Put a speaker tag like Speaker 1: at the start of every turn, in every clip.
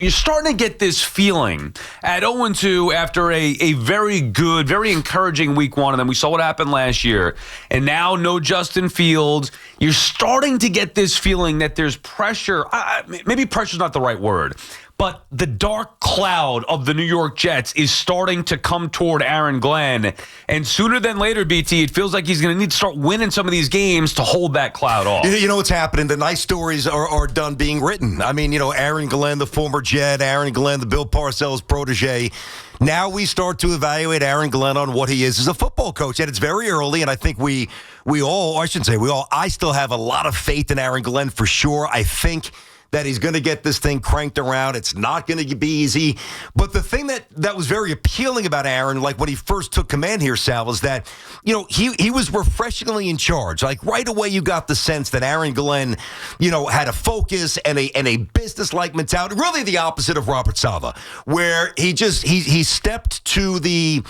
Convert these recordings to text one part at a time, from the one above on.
Speaker 1: You're starting to get this feeling at 0-2 after a very good, very encouraging week one, and then we saw what happened last year, and now no Justin Fields. You're starting to get this feeling that there's pressure. Maybe pressure's not the right word, but the dark cloud of the New York Jets is starting to come toward Aaron Glenn. And sooner than later, BT, it feels like he's going to need to start winning some of these games to hold that cloud off.
Speaker 2: You know what's happening? The nice stories are done being written. I mean, Aaron Glenn, the former Jet, Aaron Glenn, the Bill Parcells protege. Now we start to evaluate Aaron Glenn on what he is as a football coach. And it's very early, and I think we all, or I shouldn't say we all, I still have a lot of faith in Aaron Glenn for sure. I think that he's going to get this thing cranked around. It's not going to be easy. But the thing that was very appealing about Aaron, like when he first took command here, Sal, is that, he was refreshingly in charge. Like right away you got the sense that Aaron Glenn, had a focus and a business-like mentality, really the opposite of Robert Saleh, where he stepped to the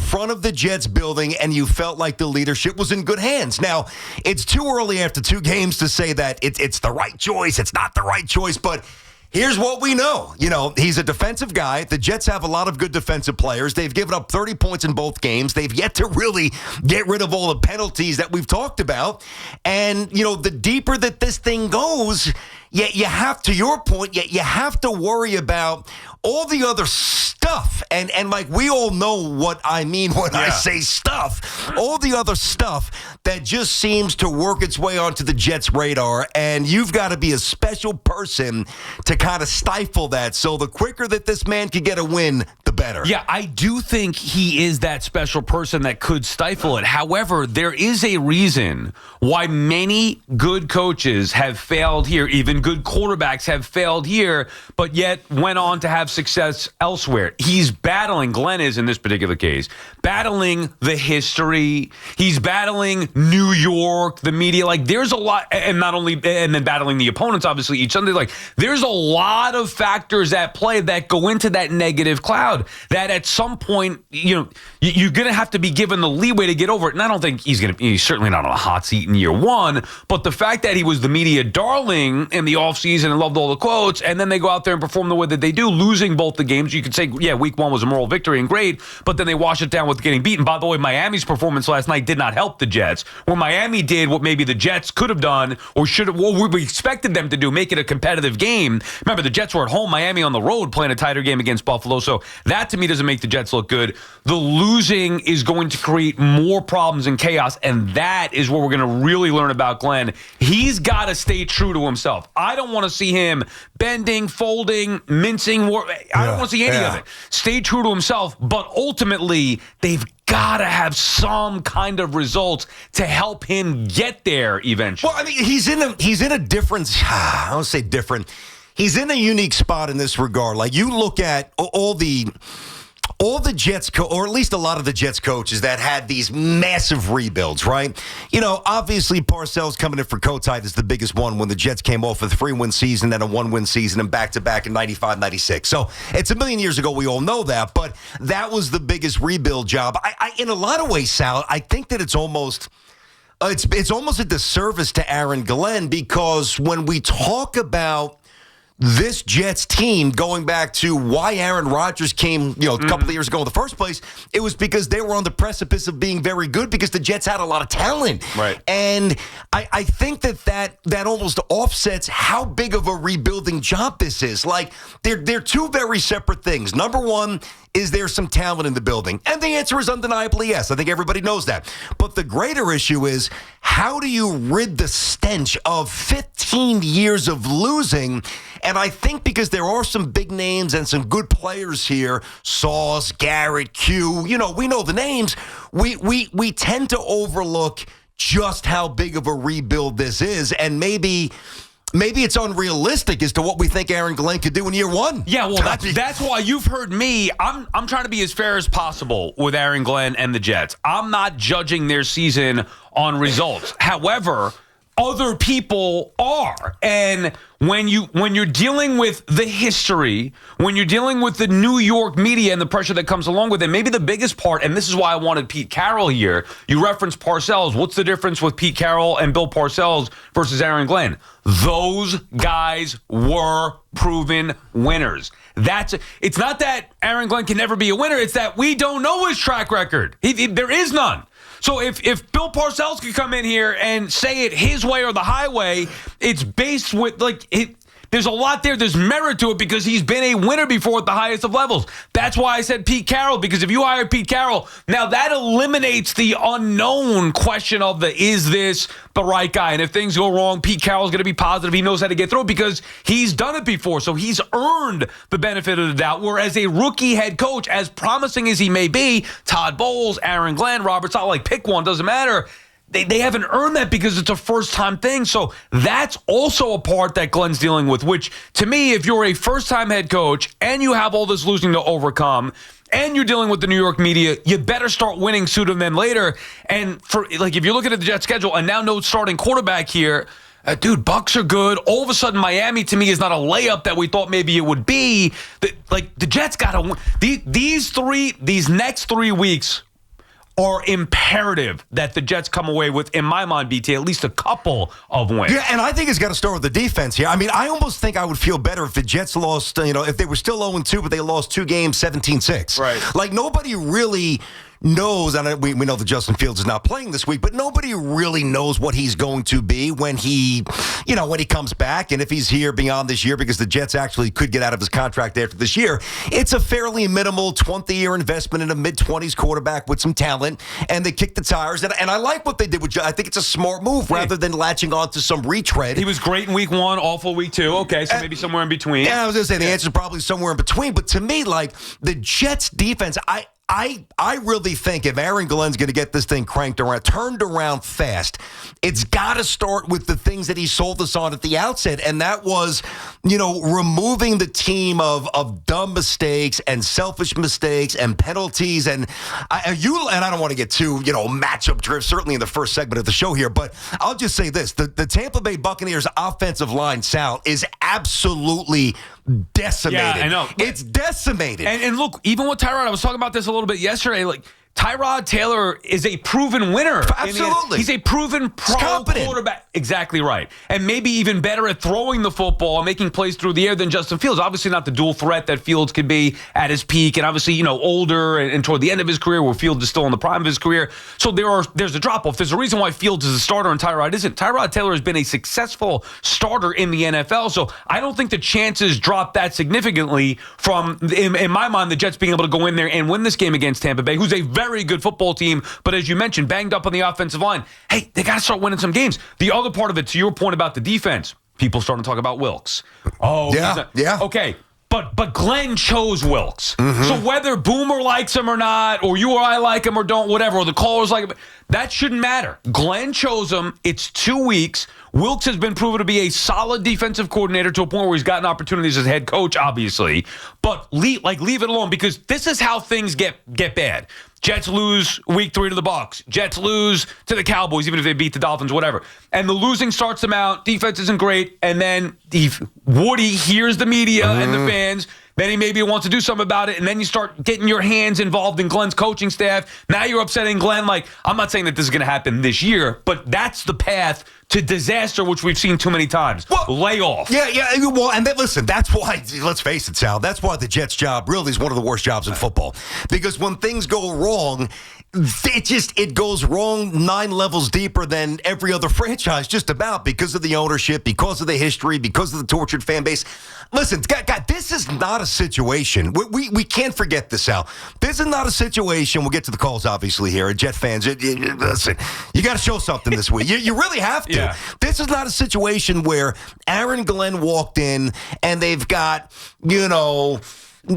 Speaker 2: front of the Jets building and you felt like the leadership was in good hands. Now, it's too early after 2 games to say that it's the right choice, it's not the right choice, but here's what we know. He's a defensive guy. The Jets have a lot of good defensive players. They've given up 30 points in both games. They've yet to really get rid of all the penalties that we've talked about. And, the deeper that this thing goes, you have, to your point, you have to worry about all the other stuff. And like we all know what I mean when I say stuff. All the other stuff that just seems to work its way onto the Jets' radar. And you've got to be a special person to kind of stifle that. So the quicker that this man can get a win, the better.
Speaker 1: Yeah, I do think he is that special person that could stifle it. However, there is a reason why many good coaches have failed here, even good quarterbacks have failed here, but yet went on to have success elsewhere. He's battling, Glenn is in this particular case, battling the history. He's battling New York, the media. Like there's a lot, and then battling the opponents, obviously, each Sunday. Like there's a lot of factors at play that go into that negative cloud that at some point, you're going to have to be given the leeway to get over it. And I don't think he's certainly not on a hot seat in year one, but the fact that he was the media darling in the offseason and loved all the quotes, and then they go out there and perform the way that they do, losing both the games. You could say, yeah, week one was a moral victory and great, but then they wash it down with getting beaten. By the way, Miami's performance last night did not help the Jets, where Miami did what maybe the Jets could have done or should have, what we expected them to do, make it a competitive game. Remember, the Jets were at home, Miami on the road playing a tighter game against Buffalo, so that to me doesn't make the Jets look good. The losing is going to create more problems and chaos, and that is where we're going to really learn about Glenn. He's got to stay true to himself. I don't want to see him bending, folding, mincing. I don't want to see any of it. Stay true to himself, but ultimately, they've got to have some kind of results to help him get there eventually.
Speaker 2: Well, I mean, he's in a different, I don't say different. He's in a unique spot in this regard. Like you look at all the Jets, or at least a lot of the Jets coaches that had these massive rebuilds, right? Obviously Parcells coming in for Kotite is the biggest one when the Jets came off with a 3-win season and a 1-win season and back-to-back in 95, 96. So it's a million years ago. We all know that, but that was the biggest rebuild job. I in a lot of ways, Sal, I think that it's almost a disservice to Aaron Glenn, because when we talk about this Jets team, going back to why Aaron Rodgers came, a couple of years ago in the first place, it was because they were on the precipice of being very good because the Jets had a lot of talent.
Speaker 1: Right.
Speaker 2: And I think that almost offsets how big of a rebuilding job this is. Like, they're two very separate things. Number one, is there some talent in the building? And the answer is undeniably yes. I think everybody knows that. But the greater issue is, how do you rid the stench of 15 years of losing? And I think because there are some big names and some good players here, Sauce, Garrett, Q, we know the names, we tend to overlook just how big of a rebuild this is. And maybe it's unrealistic as to what we think Aaron Glenn could do in year one.
Speaker 1: Yeah, well, that's why you've heard me. I'm trying to be as fair as possible with Aaron Glenn and the Jets. I'm not judging their season on results. However, other people are. And when you're dealing with the history, when you're dealing with the New York media and the pressure that comes along with it, maybe the biggest part, and this is why I wanted Pete Carroll here, you referenced Parcells. What's the difference with Pete Carroll and Bill Parcells versus Aaron Glenn? Those guys were proven winners. It's not that Aaron Glenn can never be a winner. It's that we don't know his track record. There is none. So if Bill Parcells could come in here and say it his way or the highway, it's based with there's a lot there. There's merit to it because he's been a winner before at the highest of levels. That's why I said Pete Carroll, because if you hire Pete Carroll, now that eliminates the unknown question of is this the right guy? And if things go wrong, Pete Carroll's going to be positive. He knows how to get through because he's done it before. So he's earned the benefit of the doubt. Whereas a rookie head coach, as promising as he may be, Todd Bowles, Aaron Glenn, Robert Saleh, pick one, doesn't matter. They haven't earned that because it's a first-time thing. So that's also a part that Glenn's dealing with, which, to me, if you're a first-time head coach and you have all this losing to overcome and you're dealing with the New York media, you better start winning sooner than later. And if you're looking at the Jets schedule and now no starting quarterback here, dude, Bucks are good. All of a sudden, Miami, to me, is not a layup that we thought maybe it would be. The Jets got to win. These next 3 weeks are imperative that the Jets come away with, in my mind, BT, at least a couple of wins.
Speaker 2: Yeah, and I think it's got to start with the defense here. I mean, I almost think I would feel better if the Jets lost, if they were still 0-2, but they lost 2 games, 17-6.
Speaker 1: Right.
Speaker 2: Like, nobody really knows, and we know that Justin Fields is not playing this week, but nobody really knows what he's going to be when he comes back, and if he's here beyond this year, because the Jets actually could get out of his contract after this year. It's a fairly minimal 20-year investment in a mid-20s quarterback with some talent, and they kicked the tires, and I like what they did with I think it's a smart move rather than latching on to some retread.
Speaker 1: He was great in week 1, awful week 2. Okay, so maybe somewhere in between.
Speaker 2: Yeah, I was going to say the answer is probably somewhere in between, but to me, the Jets defense, I really think if Aaron Glenn's going to get this thing turned around fast, it's got to start with the things that he sold us on at the outset, and that was, removing the team of dumb mistakes and selfish mistakes and penalties, and I don't want to get too, matchup driven, certainly in the first segment of the show here, but I'll just say this, the Tampa Bay Buccaneers offensive line, Sal, is absolutely decimated. Yeah,
Speaker 1: I know.
Speaker 2: It's decimated.
Speaker 1: And look, even with Tyrod, I was talking about this a little bit yesterday, Tyrod Taylor is a proven winner.
Speaker 2: Absolutely.
Speaker 1: He's a proven pro quarterback. Exactly right. And maybe even better at throwing the football and making plays through the air than Justin Fields. Obviously not the dual threat that Fields could be at his peak. And obviously, older and toward the end of his career where Fields is still in the prime of his career. So there's a drop-off. There's a reason why Fields is a starter and Tyrod isn't. Tyrod Taylor has been a successful starter in the NFL. So I don't think the chances drop that significantly from, in my mind, the Jets being able to go in there and win this game against Tampa Bay, who's a very good football team, but as you mentioned, banged up on the offensive line. Hey, they got to start winning some games. The other part of it, to your point about the defense, people starting to talk about Wilks. Oh,
Speaker 2: yeah.
Speaker 1: Okay, but Glenn chose Wilks. Mm-hmm. So whether Boomer likes him or not, or you or I like him or don't, whatever, or the callers like him, that shouldn't matter. Glenn chose him. It's 2 weeks. Wilks has been proven to be a solid defensive coordinator to a point where he's gotten opportunities as head coach, obviously. But leave it alone, because this is how things get bad. Jets lose week 3 to the Bucs. Jets lose to the Cowboys, even if they beat the Dolphins, whatever. And the losing starts them out. Defense isn't great. And then Woody hears the media and the fans. Then he maybe wants to do something about it, and then you start getting your hands involved in Glenn's coaching staff. Now you're upsetting Glenn. I'm not saying that this is going to happen this year, but that's the path to disaster, which we've seen too many times. Layoff.
Speaker 2: Yeah. Well, and listen, that's why, let's face it, Sal, that's why the Jets job really is one of the worst jobs in football. Because when things go wrong, it goes wrong 9 levels deeper than every other franchise, just about, because of the ownership, because of the history, because of the tortured fan base. Listen, God, this is not a situation. We can't forget this, Sal. This is not a situation. We'll get to the calls, obviously, here. Jet fans, listen, you got to show something this week. You really have to. Yeah. This is not a situation where Aaron Glenn walked in and they've got,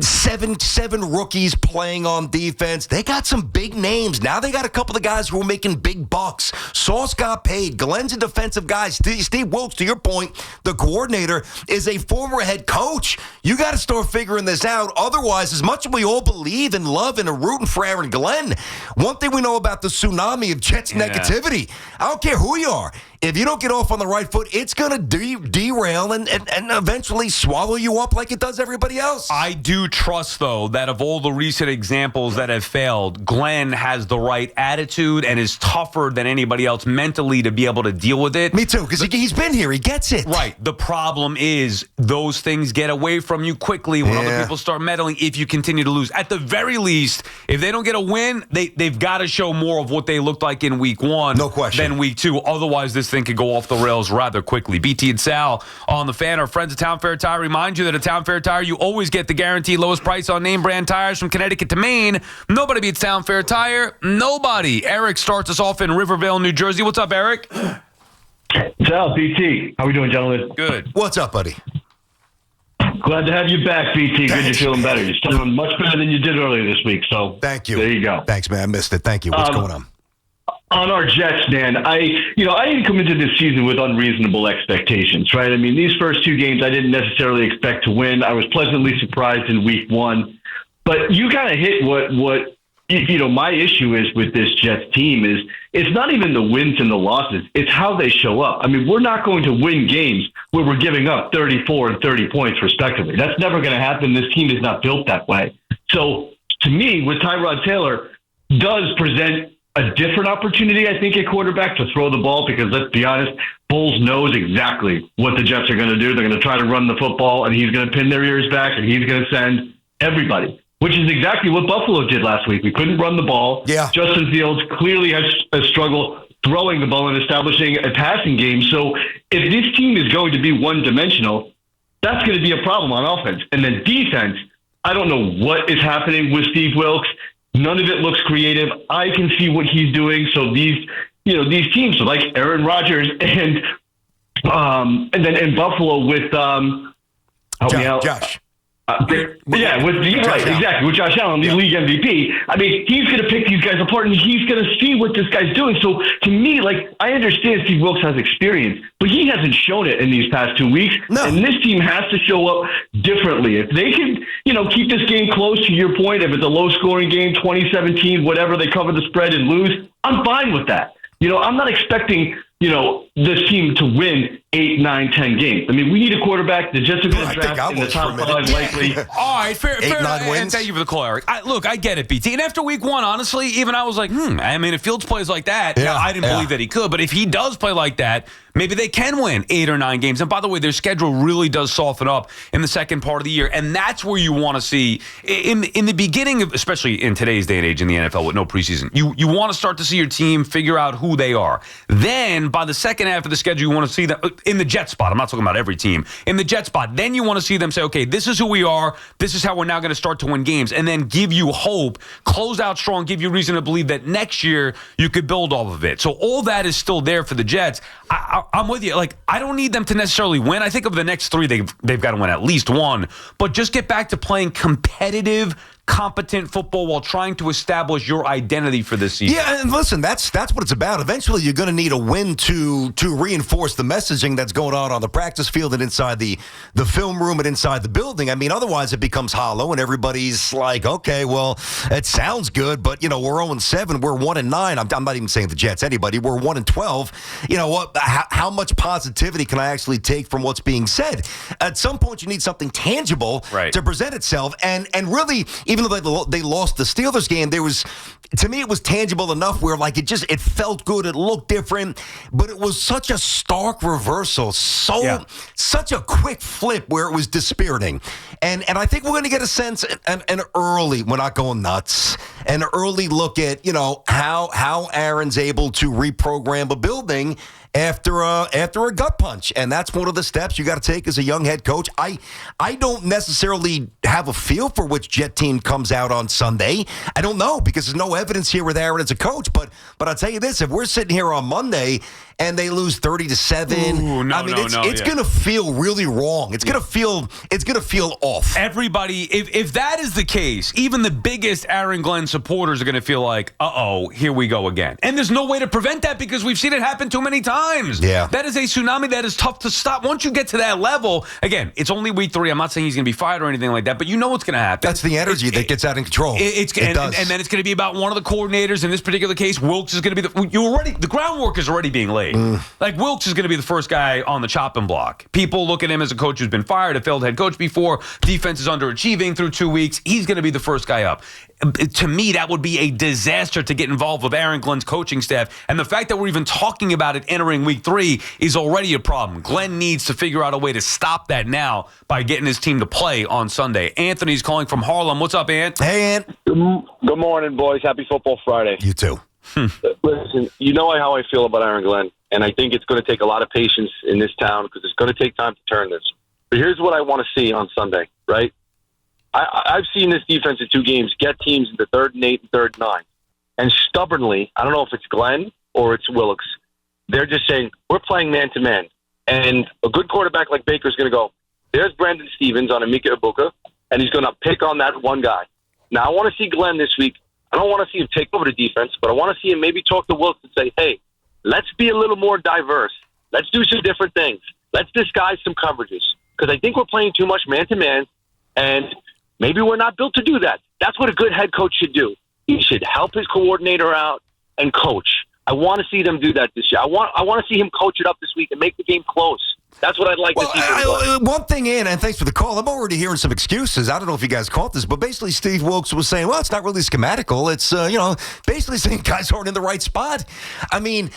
Speaker 2: seven rookies playing on defense. They got some big names. Now they got a couple of guys who are making big bucks. Sauce got paid. Glenn's a defensive guy. Steve Wilks, to your point, the coordinator, is a former head coach. You got to start figuring this out. Otherwise, as much as we all believe and love and are rooting for Aaron Glenn, one thing we know about the tsunami of Jets negativity, I don't care who you are. if you don't get off on the right foot, it's going to derail and eventually swallow you up like it does everybody else.
Speaker 1: I do trust, though, that of all the recent examples that have failed, Glenn has the right attitude and is tougher than anybody else mentally to be able to deal with it.
Speaker 2: Me too, because he's been here. He gets it.
Speaker 1: Right. The problem is those things get away from you quickly when other people start meddling if you continue to lose. At the very least, if they don't get a win, they've got to show more of what they looked like in week 1 than week 2. Otherwise, this thing could go off the rails rather quickly. BT and Sal on the Fan, our friends at Town Fair Tire, remind you that at Town Fair Tire, you always get the guaranteed lowest price on name brand tires from Connecticut to Maine. Nobody beats Town Fair Tire. Nobody. Eric starts us off in Rivervale, New Jersey. What's up, Eric?
Speaker 3: Sal, BT. How we doing, gentlemen?
Speaker 1: Good.
Speaker 2: What's up, buddy?
Speaker 3: Glad to have you back, BT. Good,
Speaker 2: Thanks.
Speaker 3: you're feeling better. You're doing much better than you did earlier this week. So
Speaker 2: Thank you.
Speaker 3: There you go.
Speaker 2: Thanks, man. I missed it. Thank you. What's going on?
Speaker 3: On our Jets, man, I didn't come into this season with unreasonable expectations, right? I mean, these first 2 games I didn't necessarily expect to win. I was pleasantly surprised in week 1. But you kind of hit what my issue is with this Jets team is it's not even the wins and the losses. It's how they show up. I mean, we're not going to win games where we're giving up 34 and 30 points respectively. That's never going to happen. This team is not built that way. So to me, with Tyrod Taylor does present a different opportunity, I think, at quarterback to throw the ball because let's be honest, Bowles knows exactly what the Jets are going to do. They're going to try to run the football and he's going to pin their ears back and he's going to send everybody. Which is exactly what Buffalo did last week. We couldn't run the ball.
Speaker 2: Yeah.
Speaker 3: Justin Fields clearly has a struggle throwing the ball and establishing a passing game. So if this team is going to be one-dimensional, that's going to be a problem on offense. And then defense, I don't know what is happening with Steve Wilks. None of it looks creative. I can see what he's doing. So these teams like Aaron Rodgers and then in Buffalo with
Speaker 2: Josh.
Speaker 3: Exactly. With Josh Allen, the league MVP. I mean, he's going to pick these guys apart, and he's going to see what this guy's doing. So, to me, I understand Steve Wilks has experience, but he hasn't shown it in these past 2 weeks.
Speaker 2: No.
Speaker 3: And this team has to show up differently. If they can, keep this game close, to your point, if it's a low-scoring game, 2017, whatever, they cover the spread and lose, I'm fine with that. I'm not expecting, this team to win 8, 9, 10 games. I mean, we need a quarterback that just a good draft in the top 5 likely.
Speaker 1: All right, fair
Speaker 2: 8, 9 wins.
Speaker 1: And thank you for the call, Eric. I get it, BT. And after week 1, honestly, even I was like, I mean, if Fields plays like that, I didn't believe that he could. But if he does play like that, maybe they can win 8 or 9 games. And by the way, their schedule really does soften up in the second part of the year. And that's where you want to see, in the beginning, especially in today's day and age in the NFL with no preseason, you want to start to see your team figure out who they are. Then, by the second half of the schedule, you want to see them in the Jet spot. I'm not talking about every team. In the Jet spot, then you want to see them say, okay, this is who we are. This is how we're now going to start to win games. And then give you hope, close out strong, give you reason to believe that next year you could build off of it. So all that is still there for the Jets. I'm with you. I don't need them to necessarily win. I think of the next 3, they've got to win at least 1. But just get back to playing competitive, competent football while trying to establish your identity for this season.
Speaker 2: Yeah, and listen, that's what it's about. Eventually, you're going to need a win to reinforce the messaging that's going on the practice field and inside the film room and inside the building. I mean, otherwise it becomes hollow and everybody's like, okay, well, it sounds good, but, we're 0-7, we're 1-9. I'm not even saying the Jets, anybody. We're 1-12. You know what? How much positivity can I actually take from what's being said? At some point, you need something tangible to present itself. And really, even though they lost the Steelers game, to me, it was tangible enough where it felt good, it looked different, but it was such a stark reversal, such a quick flip where it was dispiriting. And I think we're going to get a sense, an early, we're not going nuts, an early look at, how Aaron's able to reprogram a building after a gut punch. And that's one of the steps you got to take as a young head coach. I don't necessarily have a feel for which Jet team comes out on Sunday. I don't know because there's no evidence here with Aaron as a coach. But I'll tell you this, if we're sitting here on Monday and they lose 30-7, it's going to feel really wrong. It's going to feel off.
Speaker 1: Everybody, if that is the case, even the biggest Aaron Glenn supporters are going to feel like, here we go again. And there's no way to prevent that because we've seen it happen too many times.
Speaker 2: Yeah.
Speaker 1: That is a tsunami that is tough to stop. Once you get to that level, again, it's only week 3. I'm not saying he's going to be fired or anything like that, but you know what's going to happen.
Speaker 2: That's the energy that gets out of control.
Speaker 1: It does. And then it's going to be about one of the coordinators. In this particular case, Wilks is going to be the groundwork is already being laid. play. Like, Wilks is going to be the first guy on the chopping block. People look at him as a coach who's been fired, a failed head coach before. Defense is underachieving through 2 weeks. He's going to be the first guy up. To me, that would be a disaster to get involved with Aaron Glenn's coaching staff. And the fact that we're even talking about it entering week 3 is already a problem. Glenn needs to figure out a way to stop that now by getting his team to play on Sunday. Anthony's calling from Harlem. What's up, Ant?
Speaker 2: Hey, Ant.
Speaker 4: Good morning, boys. Happy Football Friday.
Speaker 2: You too.
Speaker 4: Listen, you know how I feel about Aaron Glenn, and I think it's going to take a lot of patience in this town because it's going to take time to turn this. But here's what I want to see on Sunday, right? I've seen this defense in 2 games get teams into 3rd and 8 and 3rd and 9. And stubbornly, I don't know if it's Glenn or it's Wilks, they're just saying, we're playing man-to-man. And a good quarterback like Baker's going to go, there's Brandon Stevens on Emeka Ibuka, and he's going to pick on that one guy. Now, I want to see Glenn this week. I don't want to see him take over the defense, but I want to see him maybe talk to Wilks and say, hey, let's be a little more diverse. Let's do some different things. Let's disguise some coverages. Because I think we're playing too much man-to-man, and maybe we're not built to do that. That's what a good head coach should do. He should help his coordinator out and coach. I want to see them do that this year. I want to see him coach it up this week and make the game close. That's what I'd like to see.
Speaker 2: One thing, Ian, and thanks for the call. I'm already hearing some excuses. I don't know if you guys caught this, but basically Steve Wilks was saying, well, it's not really schematical. It's, basically saying guys aren't in the right spot. I mean,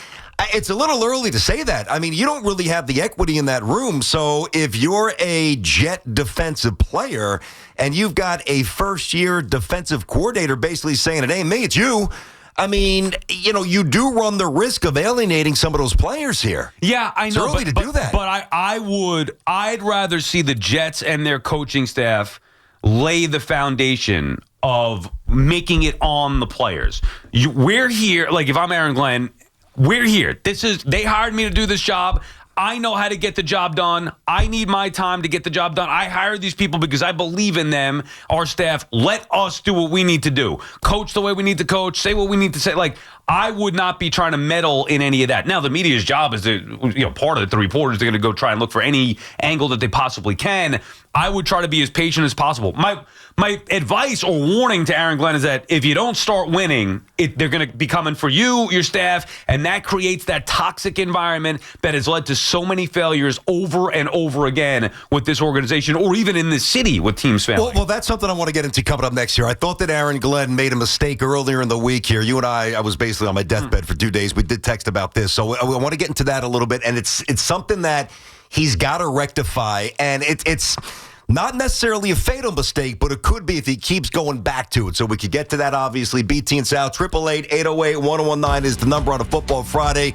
Speaker 2: it's a little early to say that. I mean, you don't really have the equity in that room. So if you're a Jet defensive player and you've got a first-year defensive coordinator basically saying it ain't me, it's you, I mean, you do run the risk of alienating some of those players here.
Speaker 1: Yeah, I know.
Speaker 2: It's early to do that.
Speaker 1: But I'd rather see the Jets and their coaching staff lay the foundation of making it on the players. We're here, like if I'm Aaron Glenn, we're here. They hired me to do this job. I know how to get the job done. I need my time to get the job done. I hired these people because I believe in them, our staff. Let us do what we need to do. Coach the way we need to coach. Say what we need to say. Like, I would not be trying to meddle in any of that. Now, the media's job is to, part of it, the reporters are going to go try and look for any angle that they possibly can. I would try to be as patient as possible. My advice or warning to Aaron Glenn is that if you don't start winning, they're going to be coming for you, your staff, and that creates that toxic environment that has led to so many failures over and over again with this organization or even in this city with teams failing.
Speaker 2: Well, that's something I want to get into coming up next year. I thought that Aaron Glenn made a mistake earlier in the week here. You and I was basically on my deathbed for 2 days. We did text about this, so I want to get into that a little bit, and it's something that he's got to rectify, and it's not necessarily a fatal mistake, but it could be if he keeps going back to it. So we could get to that, obviously. BT and Sal, 888-808-1019 is the number on a Football Friday.